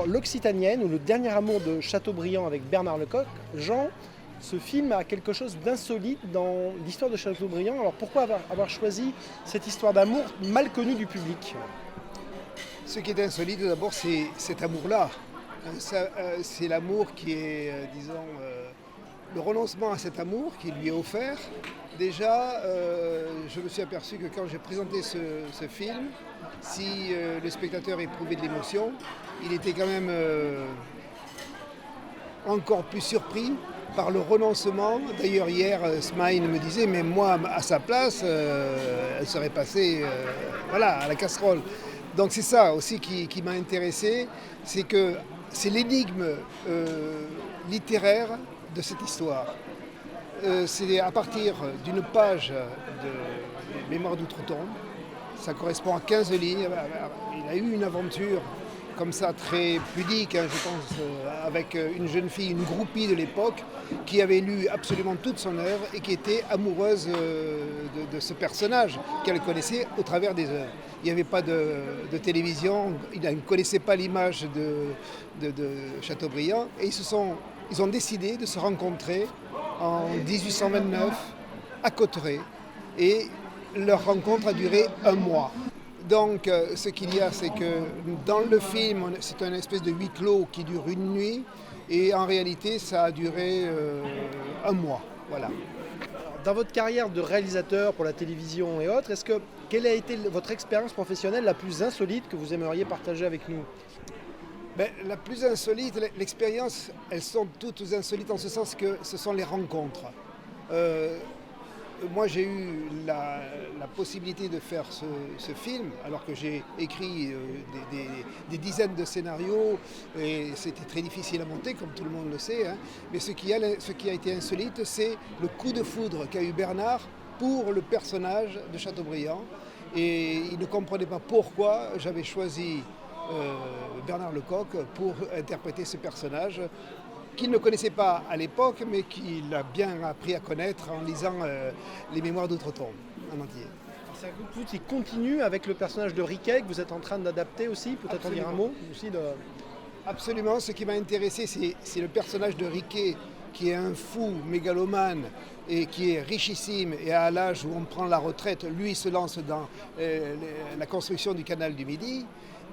Alors, L'Occitanienne, ou Le dernier amour de Chateaubriand avec Bernard Lecoq, Jean, ce film a quelque chose d'insolite dans l'histoire de Chateaubriand. Alors pourquoi avoir choisi cette histoire d'amour mal connue du public? Ce qui est insolite d'abord, c'est cet amour-là. C'est l'amour qui est, disons, le renoncement à cet amour qui lui est offert. Déjà, je me suis aperçu que quand j'ai présenté ce film, si le spectateur éprouvait de l'émotion, il était quand même encore plus surpris par le renoncement. D'ailleurs, hier, Smaïn me disait, mais moi, à sa place, elle serait passée à la casserole. Donc c'est ça aussi qui m'a intéressé, c'est que c'est l'énigme littéraire de cette histoire. C'est à partir d'une page de Mémoires d'outre-tombe, ça correspond à 15 lignes. Il a eu une aventure comme ça très pudique, je pense, avec une jeune fille, une groupie de l'époque, qui avait lu absolument toute son œuvre et qui était amoureuse de ce personnage qu'elle connaissait au travers des œuvres. Il n'y avait pas de télévision, il ne connaissait pas l'image de Chateaubriand et ils ont décidé de se rencontrer en 1829 à Cauterets et leur rencontre a duré un mois. Donc ce qu'il y a, c'est que dans le film, c'est une espèce de huis clos qui dure une nuit et en réalité ça a duré un mois. Voilà. Dans votre carrière de réalisateur pour la télévision et autres, quelle a été votre expérience professionnelle la plus insolite que vous aimeriez partager avec nous? La plus insolite, l'expérience, elles sont toutes insolites en ce sens que ce sont les rencontres. Moi, j'ai eu la possibilité de faire ce film, alors que j'ai écrit des dizaines de scénarios, et c'était très difficile à monter, comme tout le monde le sait. Mais ce qui a été insolite, c'est le coup de foudre qu'a eu Bernard pour le personnage de Chateaubriand. Et il ne comprenait pas pourquoi j'avais choisi Bernard Lecoq pour interpréter ce personnage qu'il ne connaissait pas à l'époque, mais qu'il a bien appris à connaître en lisant les Mémoires d'outre-tombe en entier. C'est un coup de foudre qui continue avec le personnage de Riquet que vous êtes en train d'adapter aussi, peut-être en dire un mot aussi de... Absolument, ce qui m'a intéressé, c'est le personnage de Riquet, qui est un fou mégalomane et qui est richissime, et à l'âge où on prend la retraite, lui se lance dans la construction du canal du Midi.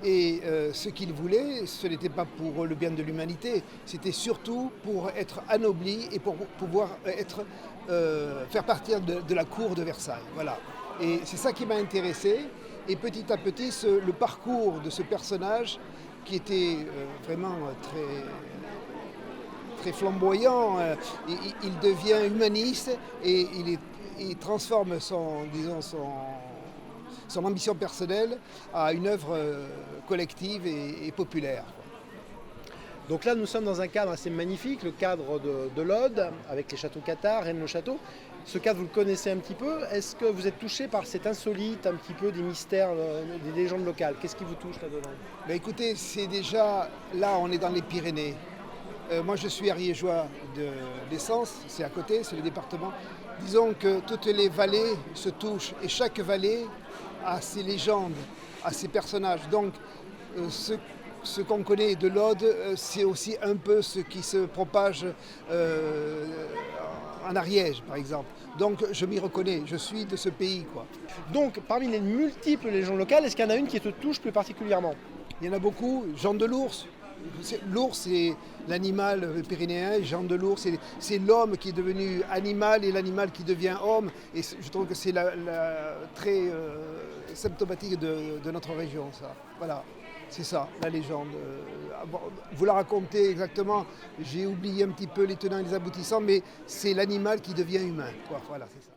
Et ce qu'il voulait, ce n'était pas pour le bien de l'humanité, c'était surtout pour être anobli et pour pouvoir faire partir de la cour de Versailles. Voilà. Et c'est ça qui m'a intéressé. Et petit à petit, le parcours de ce personnage, qui était vraiment très flamboyant, il devient humaniste et il transforme son ambition personnelle à une œuvre collective et populaire. Donc là, nous sommes dans un cadre assez magnifique, le cadre de l'Aude, avec les châteaux Cathars, Rennes-le-Château. Ce cadre, vous le connaissez un petit peu. Est-ce que vous êtes touché par cet insolite, un petit peu des mystères, des légendes locales? Qu'est-ce qui vous touche là-dedans? Écoutez, c'est déjà, là on est dans les Pyrénées. Moi je suis ariégeois d'essence, c'est à côté, c'est le département. Disons que toutes les vallées se touchent et chaque vallée a ses légendes, a ses personnages. Donc ce qu'on connaît de l'Aude, c'est aussi un peu ce qui se propage en Ariège, par exemple. Donc je m'y reconnais, je suis de ce pays, quoi. Donc parmi les multiples légendes locales, est-ce qu'il y en a une qui te touche plus particulièrement? Il y en a beaucoup. Jean de l'Ours. L'ours, c'est l'animal pyrénéen. Jean de l'Ours, c'est l'homme qui est devenu animal et l'animal qui devient homme. Et je trouve que c'est très symptomatique de notre région, ça. Voilà, c'est ça, la légende. Vous la racontez exactement, j'ai oublié un petit peu les tenants et les aboutissants, mais c'est l'animal qui devient humain, quoi. Voilà, c'est ça.